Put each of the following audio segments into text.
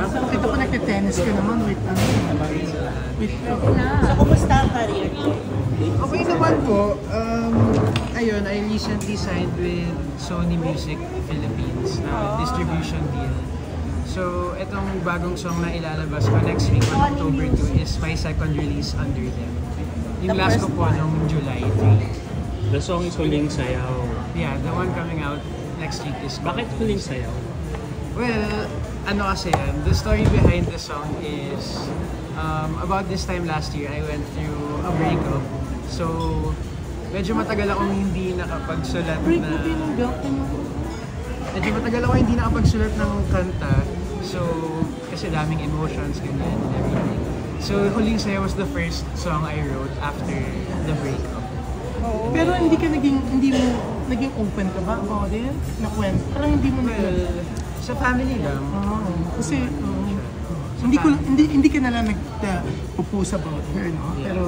Kita ko nagte-tennis ka naman with So, kumusta ang career mo? Okay naman po. Ayun, I recently signed with Sony Music Philippines na distribution deal. So, itong bagong song na ilalabas ko next week on October 2 is my second release under them. Yung last ko po nung July 3. The song is Huling Sayaw. Yeah, the one coming out next week is... Bakit Huling Sayaw? Well, ano kasi yan, the story behind the song is about this time last year, I went through a breakup. So, medyo matagal akong hindi nakapagsulat na... Medyo matagal ako hindi nakapagsulat ng kanta. So, kasi daming emotions, ganyan, and everything. So, Huling Sayaw was the first song I wrote after the breakup. Pero hindi mo naging open ka ba about it? Na kwento? Parang hindi mo Sa family lang. Kasi hindi ka na lang nagpo-post about her, no? Yeah. Pero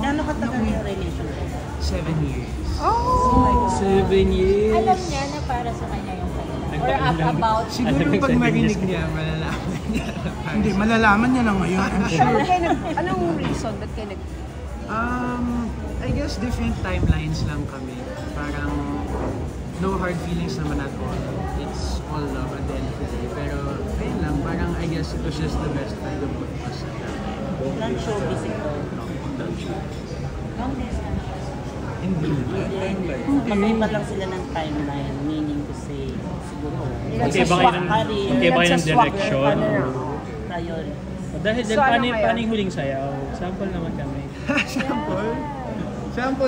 Gaano katagal yung relationship? 7 years. oh, 7 years. Alam niya na para sa kanya yung kanya. Or about... Siguro pag marinig niya, malalaman niya. hindi, malalaman niya na ngayon, I'm sure. Anong reason? Ba't kayo nag... I guess different timelines lang kami. Parang no hard feelings naman at all. It's all love at the end of the day. Pero ayun lang, parang I guess it was just the best for the both of us at that time. Non-showbiz ito. Long distance. Hindi. Magkaiba lang sila ng timeline, meaning to say, siguro, Magkaiba kayo ng direction. Ayun. Dahil paano yung Huling Sayaw? Sample naman kami. Sample? Sample